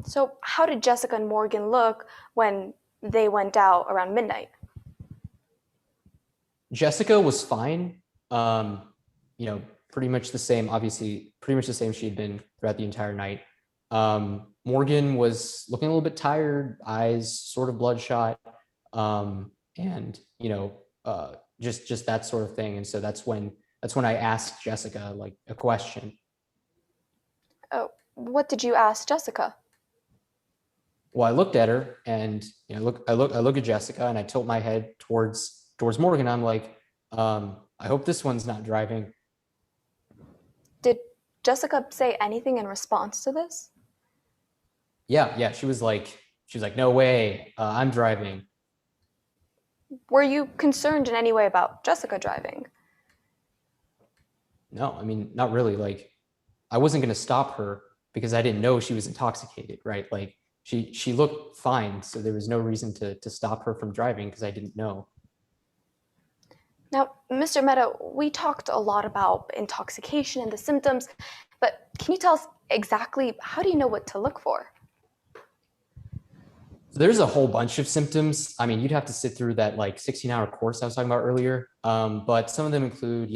Speaker 5: So how did Jessica and Morgan look when they went out around midnight?
Speaker 8: Jessica was fine. Pretty much the same, obviously, pretty much the same she had been throughout the entire night. Morgan was looking a little bit tired, eyes sort of bloodshot, and just that sort of thing. And so that's when I asked Jessica a question.
Speaker 5: Oh, what did you ask Jessica?
Speaker 8: Well, I looked at her and I look at Jessica and I tilt my head towards Morgan. I'm like, I hope this one's not driving.
Speaker 5: Did Jessica say anything in response to this?
Speaker 8: Yeah, she was like, no way, I'm driving.
Speaker 5: Were you concerned in any way about Jessica driving?
Speaker 8: No, I mean, not really. Like, I wasn't going to stop her because I didn't know she was intoxicated, right? Like, she looked fine, so there was no reason to stop her from driving because I didn't know.
Speaker 5: Now, Mr. Mehta, we talked a lot about intoxication and the symptoms, but can you tell us exactly how do you know what to look for?
Speaker 8: So there's a whole bunch of symptoms. I mean, you'd have to sit through that like 16-hour course I was talking about earlier. But some of them include,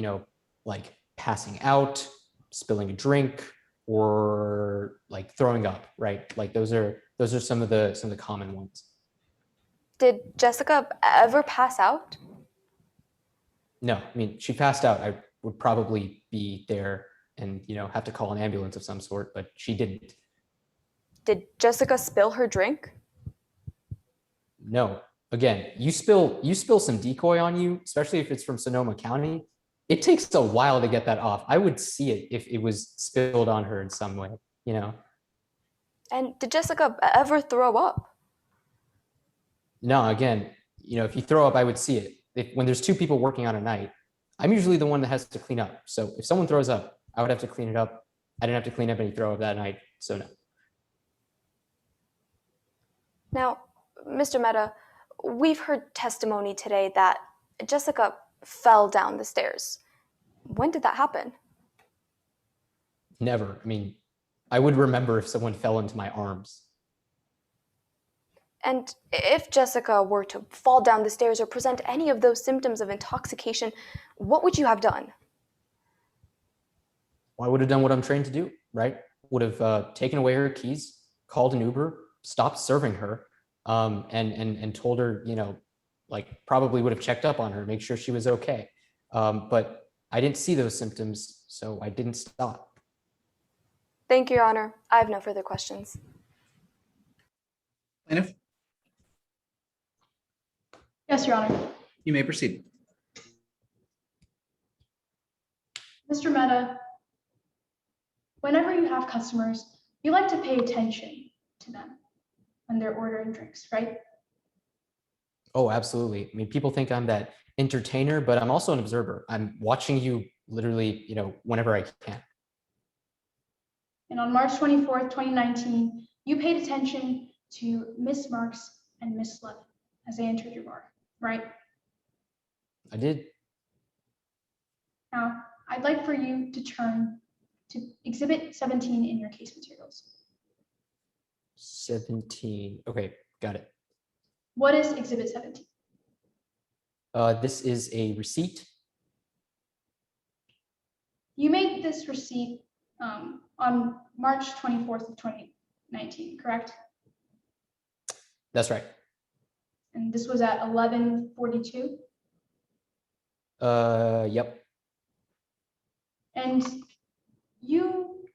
Speaker 8: like passing out, spilling a drink, or like throwing up, right? Like those are some of the common ones.
Speaker 5: Did Jessica ever pass out?
Speaker 8: No, I mean, she passed out. I would probably be there and, have to call an ambulance of some sort, but she didn't.
Speaker 5: Did Jessica spill her drink?
Speaker 8: No. Again, you spill some decoy on you, especially if it's from Sonoma County. It takes a while to get that off. I would see it if it was spilled on her in some way,
Speaker 5: And did Jessica ever throw up?
Speaker 8: No, again, if you throw up, I would see it. When there's two people working on a night, I'm usually the one that has to clean up. So if someone throws up, I would have to clean it up. I didn't have to clean up any throw up that night, so no.
Speaker 5: Now, Mr. Mehta, we've heard testimony today that Jessica fell down the stairs. When did that happen?
Speaker 8: Never. I mean, I would remember if someone fell into my arms.
Speaker 5: And if Jessica were to fall down the stairs or present any of those symptoms of intoxication, what would you have done?
Speaker 8: Well, I would have done what I'm trained to do, right? Would have taken away her keys, called an Uber, stopped serving her, and told her, like probably would have checked up on her, make sure she was okay. But I didn't see those symptoms, so I didn't stop.
Speaker 5: Thank you, Your Honor. I have no further questions.
Speaker 1: Plaintiff,
Speaker 3: Yes, Your Honor.
Speaker 1: you may proceed.
Speaker 3: Mr. Mehta, whenever you have customers, you like to pay attention to them when they're ordering drinks, right?
Speaker 8: Oh, absolutely. I mean, people think I'm that entertainer, but I'm also an observer. I'm watching you literally, whenever I can.
Speaker 3: And on March 24th, 2019, you paid attention to Miss Marks and Miss Levin as they entered your bar, right?
Speaker 8: I did.
Speaker 3: Now, I'd like for you to turn to Exhibit 17 in your case materials.
Speaker 8: 17. Okay, got it.
Speaker 3: What is Exhibit 17?
Speaker 8: This is a receipt.
Speaker 3: You made this receipt on March 24th of 2019, correct?
Speaker 8: That's right.
Speaker 3: And this was at 11:42.
Speaker 8: Yep.
Speaker 3: And you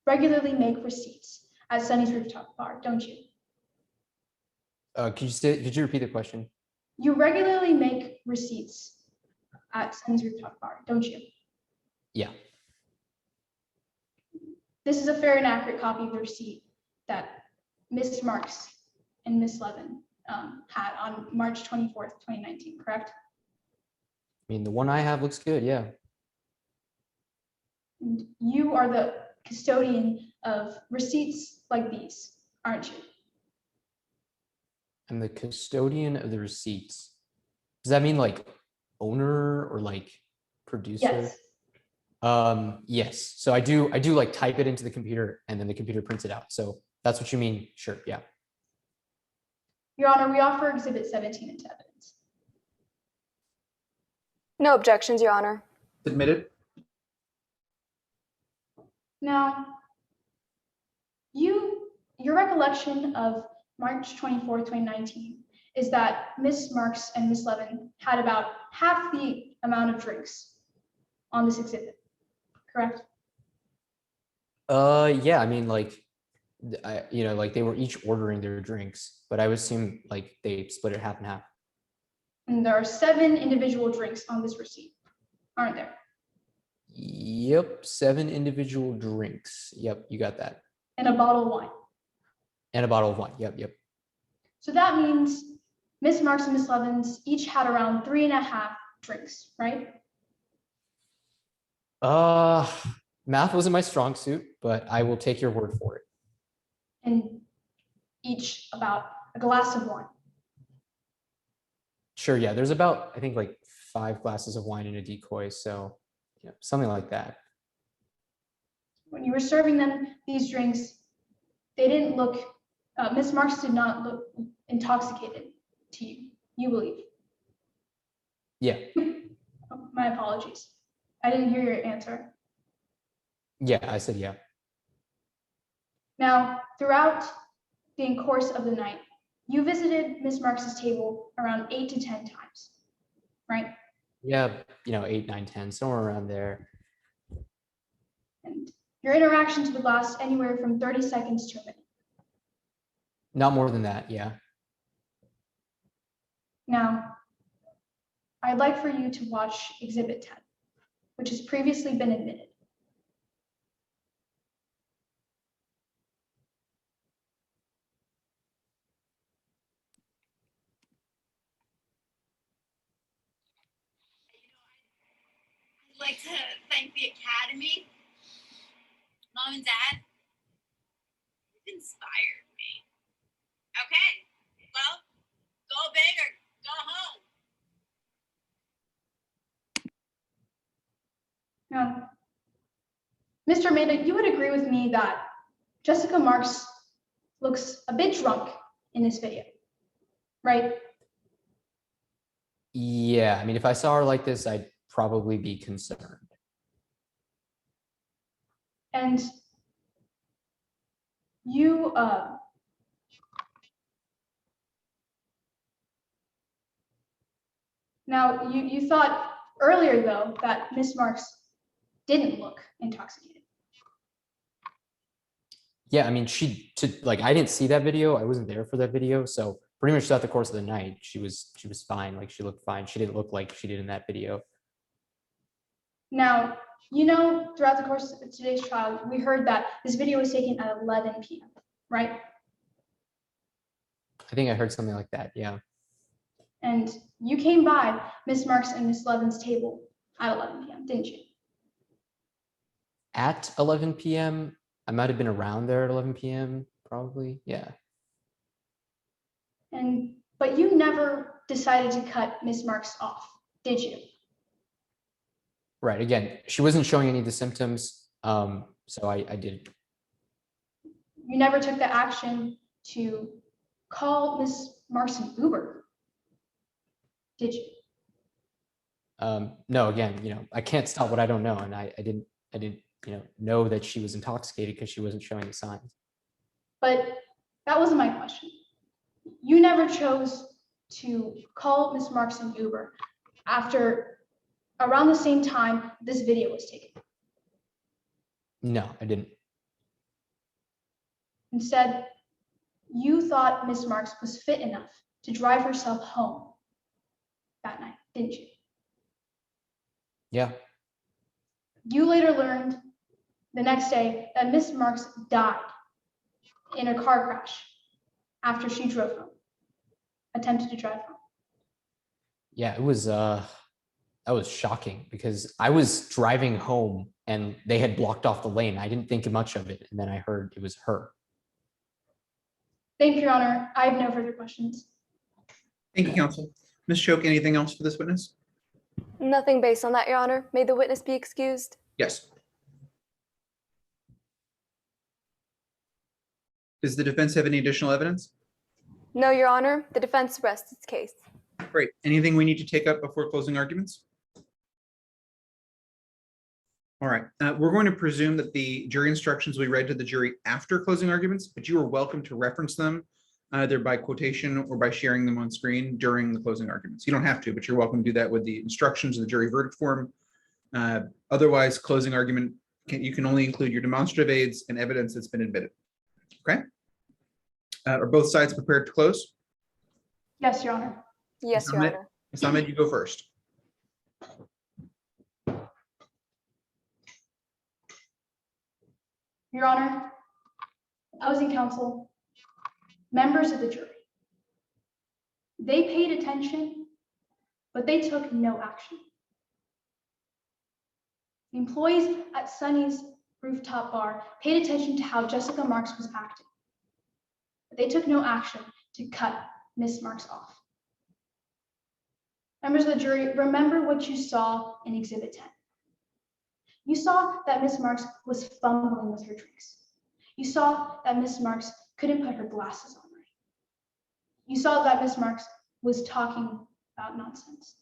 Speaker 3: regularly make receipts at Sunny's Rooftop Bar, don't you?
Speaker 8: Could you repeat the question?
Speaker 3: You regularly make receipts at Sunny's Rooftop Bar, don't you?
Speaker 8: Yeah.
Speaker 3: This is a fair and accurate copy of the receipt that Miss Marks and Miss Levin had on March 24th, 2019, correct?
Speaker 8: I mean, the one I have looks good. Yeah.
Speaker 3: And you are the custodian of receipts like these, aren't you?
Speaker 8: I'm the custodian of the receipts. Does that mean like owner or like producer?
Speaker 3: Yes.
Speaker 8: Yes. So I do like type it into the computer and then the computer prints it out. So that's what you mean. Sure. Yeah.
Speaker 3: Your Honor, we offer Exhibit 17 into evidence.
Speaker 5: No objections, Your Honor.
Speaker 1: Admitted.
Speaker 3: Now, your recollection of March 24th, 2019 is that Miss Marks and Miss Levin had about half the amount of drinks on this exhibit, correct?
Speaker 8: Yeah. I mean, like, like they were each ordering their drinks, but I would assume like they split it half and half.
Speaker 3: And there are 7 individual drinks on this receipt, aren't there?
Speaker 8: Yep, 7 individual drinks. Yep, you got that.
Speaker 3: and a bottle of wine.
Speaker 8: And a bottle of wine. Yep.
Speaker 3: So that means Miss Marks and Miss Levens each had around 3.5 drinks, right?
Speaker 8: Math wasn't my strong suit, but I will take your word for it.
Speaker 3: And each about a glass of wine.
Speaker 8: Sure, yeah. There's about, I think, like 5 glasses of wine in a decoy, so yeah, something like that.
Speaker 3: When you were serving them these drinks, they didn't look, Miss Marks did not look intoxicated to you, you believe.
Speaker 8: Yeah,
Speaker 3: Oh, my apologies. I didn't hear your answer.
Speaker 8: yeah, I said yeah.
Speaker 3: Now, throughout the course of the night, you visited Miss Marks's table around 8 to 10 times, right?
Speaker 8: Yeah, 8, 9, 10, somewhere around there.
Speaker 3: And your interaction to the glass anywhere from 30 seconds to a minute.
Speaker 8: Not more than that, yeah.
Speaker 3: Now, I'd like for you to watch Exhibit 10, which has previously been admitted.
Speaker 7: I'd like to thank the Academy, Mom and Dad. You've inspired me. Okay, well, go big or go home.
Speaker 3: Now, Mr. Amanda, you would agree with me that Jessica Marks looks a bit drunk in this video, right?
Speaker 8: Yeah, I mean, if I saw her like this, I'd probably be concerned.
Speaker 3: And you, now you thought earlier though that Miss Marks didn't look intoxicated.
Speaker 8: Yeah, I mean, I didn't see that video. I wasn't there for that video. So pretty much throughout the course of the night, she was fine. Like, she looked fine. She didn't look like she did in that video.
Speaker 3: Now, throughout the course of today's trial, we heard that this video was taken at 11 p.m., right?
Speaker 8: I think I heard something like that. Yeah.
Speaker 3: And you came by Miss Marks and Miss Levin's table at 11 p.m., didn't you?
Speaker 8: At 11 p.m., I might have been around there at 11 p.m. probably. Yeah.
Speaker 3: But you never decided to cut Miss Marks off, did you?
Speaker 8: Right. Again, she wasn't showing any of the symptoms. So I did.
Speaker 3: You never took the action to call Miss Marks an Uber, did you?
Speaker 8: No, again, I can't stop what I don't know. And I didn't, know that she was intoxicated because she wasn't showing the signs.
Speaker 3: But that wasn't my question. You never chose to call Miss Marks an Uber after around the same time this video was taken.
Speaker 8: No, I didn't.
Speaker 3: Instead, you thought Miss Marks was fit enough to drive herself home that night, didn't you?
Speaker 8: Yeah.
Speaker 3: You later learned the next day that Miss Marks died in a car crash after she drove home, attempted to drive home.
Speaker 8: Yeah, it was that was shocking because I was driving home and they had blocked off the lane. I didn't think much of it, and then I heard it was her.
Speaker 3: Thank you, Your Honor. I have no further questions.
Speaker 1: Thank you, counsel. Ms. Cioc, anything else for this witness?
Speaker 5: Nothing based on that, Your Honor. May the witness be excused.
Speaker 1: Yes. Does the defense have any additional evidence?
Speaker 5: No, Your Honor. The defense rests its case.
Speaker 1: Great. Anything we need to take up before closing arguments? All right. We're going to presume that the jury instructions will be read to the jury after closing arguments, but you are welcome to reference them either by quotation or by sharing them on screen during the closing arguments. You don't have to, but you're welcome to do that with the instructions of the jury verdict form. Otherwise, closing argument, you can only include your demonstrative aids and evidence that's been admitted. Okay. Are both sides prepared to close?
Speaker 3: Yes, Your Honor.
Speaker 5: Yes, Your Honor.
Speaker 1: Ms. Ahmed, you go first.
Speaker 3: Your Honor, opposing counsel, members of the jury, they paid attention, but they took no action. The employees at Sunny's rooftop bar paid attention to how Jessica Marks was acting, but they took no action to cut Miss Marks off. Members of the jury, remember what you saw in Exhibit 10. You saw that Miss Marks was fumbling with her drinks. You saw that Miss Marks couldn't put her glasses on right. You saw that Miss Marks was talking about nonsense.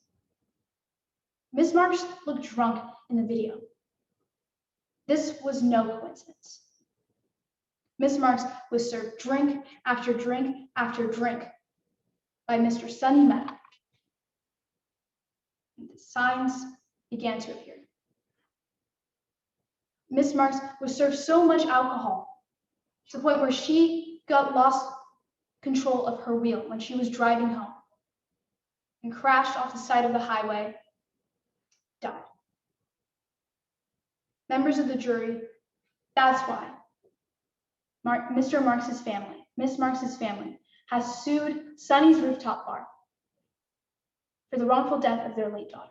Speaker 3: Miss Marks looked drunk in the video. This was no coincidence. Miss Marks was served drink after drink after drink by Mr. Sunny Mehta. And the signs began to appear. Miss Marks was served so much alcohol to the point where she lost control of her wheel when she was driving home and crashed off the side of the highway, died. Members of the jury, that's why Mr. Marks's family, Miss Marks's family, has sued Sunny's rooftop bar for the wrongful death of their late daughter.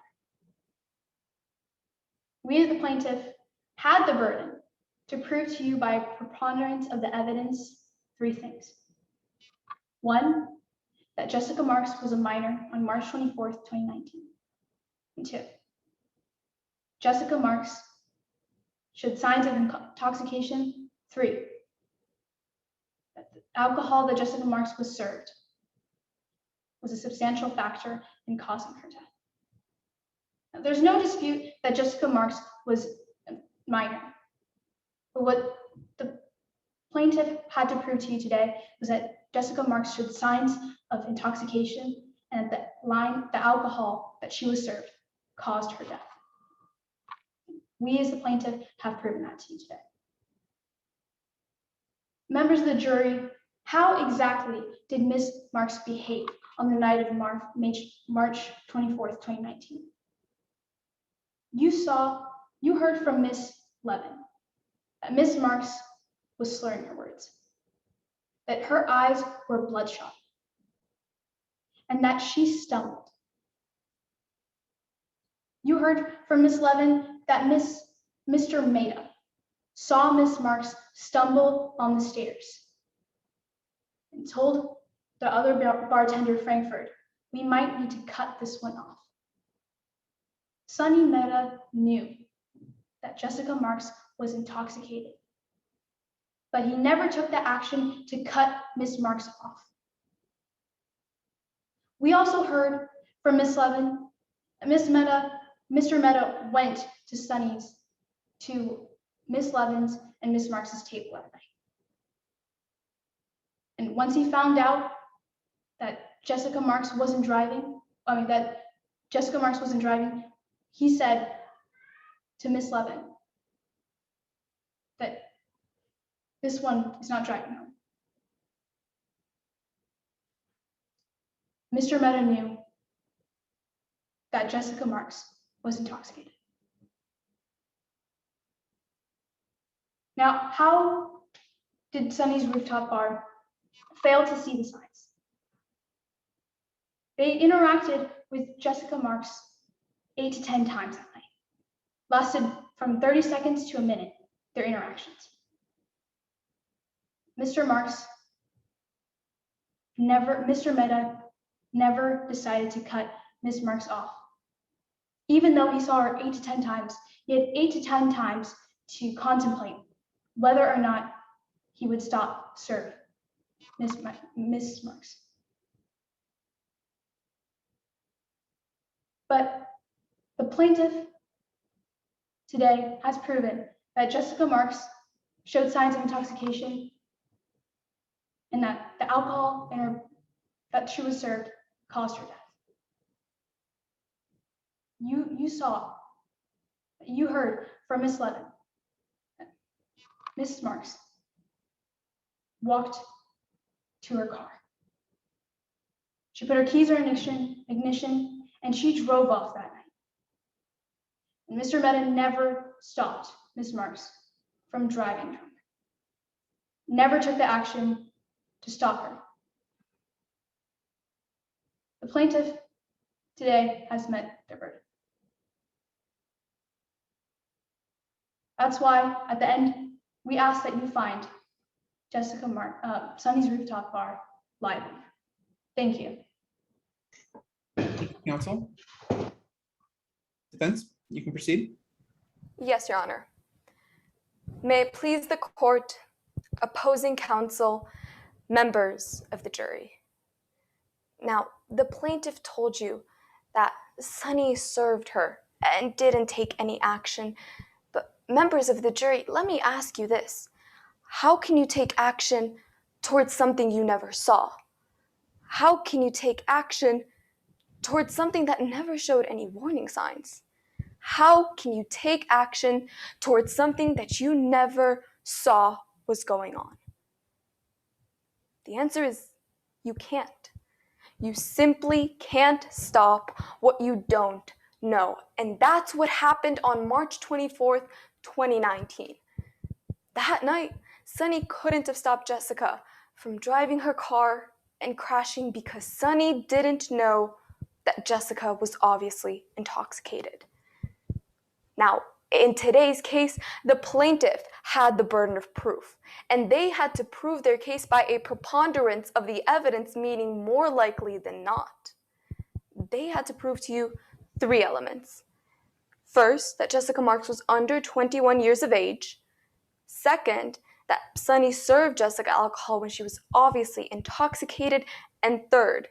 Speaker 3: We as the plaintiff had the burden to prove to you by preponderance of the evidence 3 things. 1, that Jessica Marks was a minor on March 24th, 2019. And 2, Jessica Marks showed signs of intoxication. 3, that the alcohol that Jessica Marks was served was a substantial factor in causing her death. Now, there's no dispute that Jessica Marks was a minor, but what the plaintiff had to prove to you today was that Jessica Marks showed signs of intoxication and that the alcohol that she was served caused her death. We as the plaintiff have proven that to you today. Members of the jury, how exactly did Miss Marks behave on the night of March 24th, 2019? You heard from Miss Levin that Miss Marks was slurring her words, that her eyes were bloodshot, and that she stumbled. You heard from Miss Levin that Mr. Maida saw Miss Marks stumble on the stairs and told the other bartender, Frankfurt, we might need to cut this one off. Sunny Mehta knew that Jessica Marks was intoxicated, but he never took the action to cut Miss Marks off. We also heard from Miss Levin that Mr. Mehta went to Miss Levin's and Miss Marks's table that night. And once he found out that Jessica Marks wasn't driving, he said to Miss Levin that this one is not driving home. Mr. Mehta knew that Jessica Marks was intoxicated. Now, how did Sunny's rooftop bar fail to see the signs? They interacted with Jessica Marks 8 to 10 times that night. Lasted from 30 seconds to a minute, their interactions. Mr. Mehta never decided to cut Miss Marks off. Even though he saw her 8 to 10 times, he had 8 to 10 times to contemplate whether or not he would serve Miss Marks. But the plaintiff today has proven that Jessica Marks showed signs of intoxication and that the alcohol that she was served caused her death. You heard from Miss Levin. Miss Marks walked to her car. She put her keys in ignition, and she drove off that night. And Mr. Mehta never stopped Miss Marks from driving drunk. never took the action to stop her. The plaintiff today has met their verdict. That's why, at the end, we ask that you find Sunny's Rooftop Bar liable. Thank you.
Speaker 1: Counsel? Defense, you can proceed.
Speaker 5: Yes, Your Honor. May it please the court, opposing counsel, members of the jury. Now, the plaintiff told you that Sunny served her and didn't take any action. But members of the jury, let me ask you this. How can you take action towards something you never saw? How can you take action towards something that never showed any warning signs? How can you take action towards something that you never saw was going on? The answer is you can't. You simply can't stop what you don't know. And that's what happened on March 24th, 2019. That night, Sunny couldn't have stopped Jessica from driving her car and crashing because Sunny didn't know that Jessica was obviously intoxicated. Now, in today's case, the plaintiff had the burden of proof, and they had to prove their case by a preponderance of the evidence, meaning more likely than not. They had to prove to you 3 elements. First, that Jessica Marks was under 21 years of age. Second, that Sunny served Jessica alcohol when she was obviously intoxicated. And third,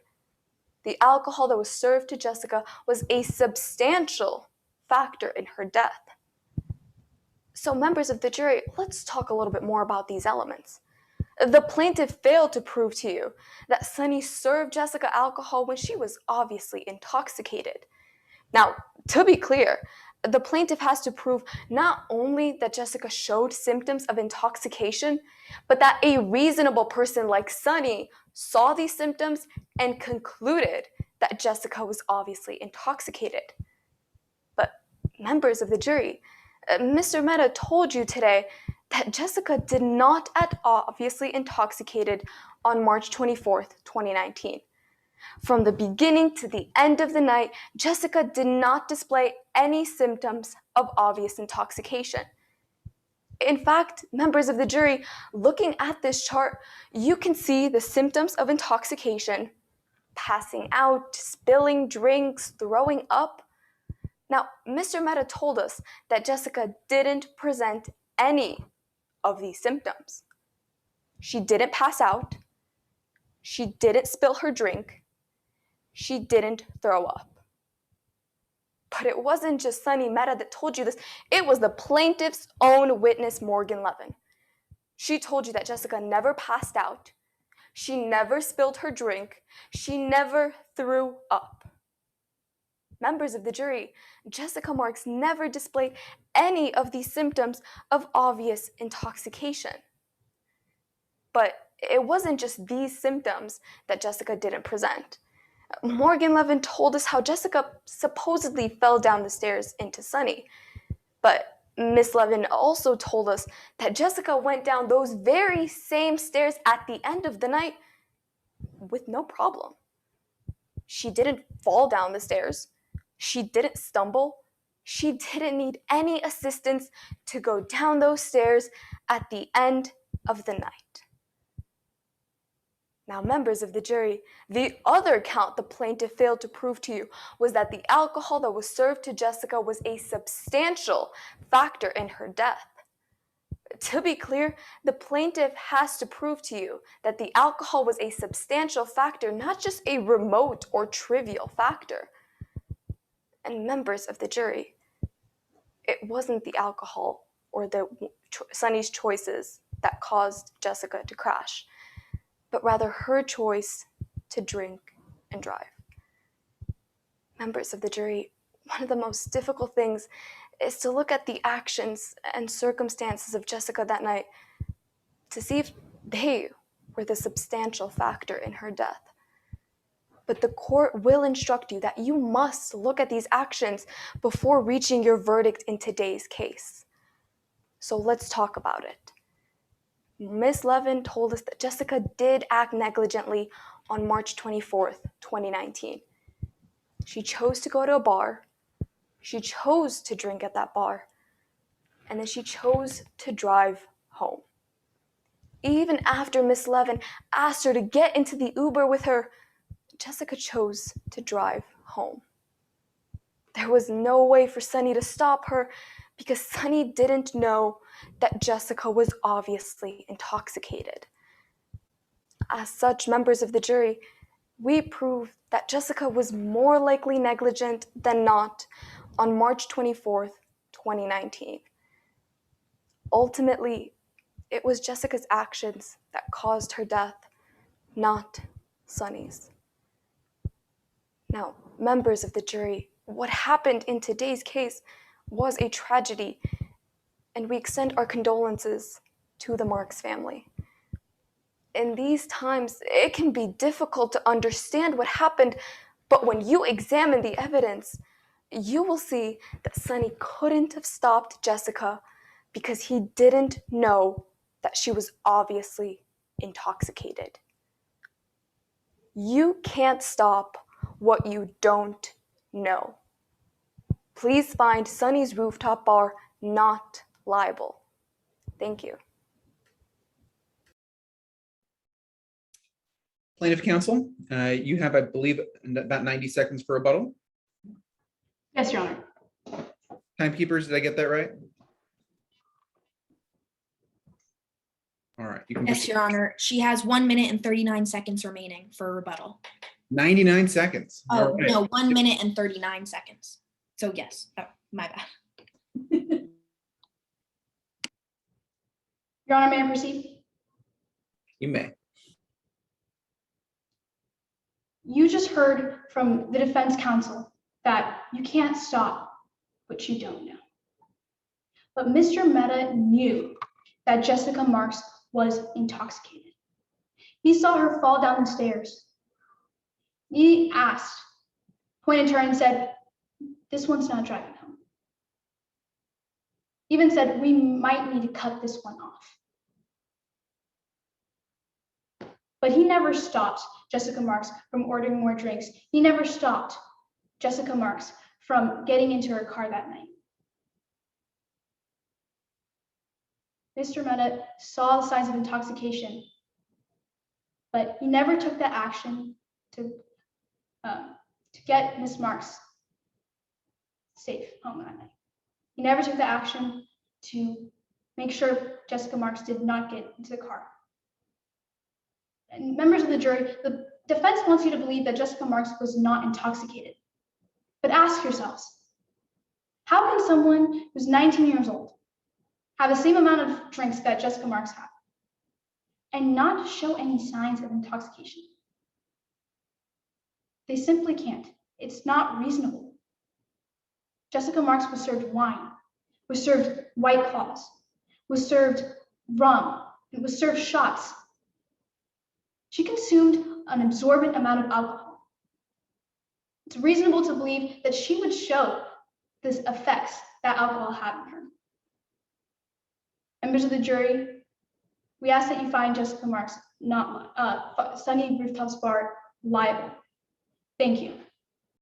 Speaker 5: the alcohol that was served to Jessica was a substantial factor in her death. So members of the jury, let's talk a little bit more about these elements. The plaintiff failed to prove to you that Sunny served Jessica alcohol when she was obviously intoxicated. Now, to be clear, the plaintiff has to prove not only that Jessica showed symptoms of intoxication, but that a reasonable person like Sunny saw these symptoms and concluded that Jessica was obviously intoxicated. But members of the jury, Mr. Mehta told you today that Jessica did not act obviously intoxicated on March 24th, 2019. From the beginning to the end of the night, Jessica did not display any symptoms of obvious intoxication. In fact, members of the jury, looking at this chart, you can see the symptoms of intoxication: passing out, spilling drinks, throwing up. Now, Mr. Mehta told us that Jessica didn't present any of these symptoms. She didn't pass out. She didn't spill her drink. She didn't throw up. But it wasn't just Sunny Mehta that told you this. It was the plaintiff's own witness, Morgan Levin. She told you that Jessica never passed out. She never spilled her drink. She never threw up. Members of the jury, Jessica Marks never displayed any of these symptoms of obvious intoxication. But it wasn't just these symptoms that Jessica didn't present. Morgan Levin told us how Jessica supposedly fell down the stairs into Sunny. But Miss Levin also told us that Jessica went down those very same stairs at the end of the night with no problem. She didn't fall down the stairs. She didn't stumble. She didn't need any assistance to go down those stairs at the end of the night. Now, members of the jury, the other count the plaintiff failed to prove to you was that the alcohol that was served to Jessica was a substantial factor in her death. To be clear, the plaintiff has to prove to you that the alcohol was a substantial factor, not just a remote or trivial factor. And members of the jury, it wasn't the alcohol or Sunny's choices that caused Jessica to crash, but rather her choice to drink and drive. Members of the jury, one of the most difficult things is to look at the actions and circumstances of Jessica that night to see if they were the substantial factor in her death. But the court will instruct you that you must look at these actions before reaching your verdict in today's case. So let's talk about it. Miss Levin told us that Jessica did act negligently on March 24th, 2019. She chose to go to a bar, she chose to drink at that bar, and then she chose to drive home. Even after Miss Levin asked her to get into the Uber with her, Jessica chose to drive home. There was no way for Sunny to stop her because Sunny didn't know that Jessica was obviously intoxicated. As such, members of the jury, we proved that Jessica was more likely negligent than not on March 24th, 2019. Ultimately, it was Jessica's actions that caused her death, not Sunny's. Now, members of the jury, what happened in today's case was a tragedy, and we extend our condolences to the Marks family. In these times, it can be difficult to understand what happened, but when you examine the evidence, you will see that Sunny couldn't have stopped Jessica because he didn't know that she was obviously intoxicated. You can't stop what you don't know. Please find Sunny's rooftop bar not liable. Thank you.
Speaker 1: Plaintiff counsel, you have, I believe, about 90 seconds for rebuttal.
Speaker 3: Yes, Your Honor.
Speaker 1: Timekeepers, did I get that right? All right, you can
Speaker 4: Yes,
Speaker 1: proceed.
Speaker 4: Your Honor. She has 1 minute and 39 seconds remaining for rebuttal.
Speaker 1: 99 seconds. All
Speaker 4: Oh,
Speaker 1: right.
Speaker 4: no, 1 minute and 39 seconds. So yes, my bad.
Speaker 3: Your Honor, may I proceed?
Speaker 1: You may.
Speaker 3: You just heard from the defense counsel that you can't stop what you don't know. But Mr. Mehta knew that Jessica Marks was intoxicated. He saw her fall down the stairs. He asked, pointed to her and said, "This one's not driving home." Even said, "We might need to cut this one off." But he never stopped Jessica Marks from ordering more drinks. He never stopped Jessica Marks from getting into her car that night. Mr. Mehta saw the signs of intoxication, but he never took the action to get Miss Marks safe home that night. He never took the action to make sure Jessica Marks did not get into the car. And members of the jury, the defense wants you to believe that Jessica Marks was not intoxicated. But ask yourselves, how can someone who's 19 years old have the same amount of drinks that Jessica Marks had and not show any signs of intoxication? They simply can't. It's not reasonable. Jessica Marks was served wine, was served White Claws, was served rum, and was served shots. She consumed an absorbent amount of alcohol. It's reasonable to believe that she would show the effects that alcohol had on her. Members of the jury, we ask that you find Jessica Marks Sunny Rooftops Bar liable. Thank you.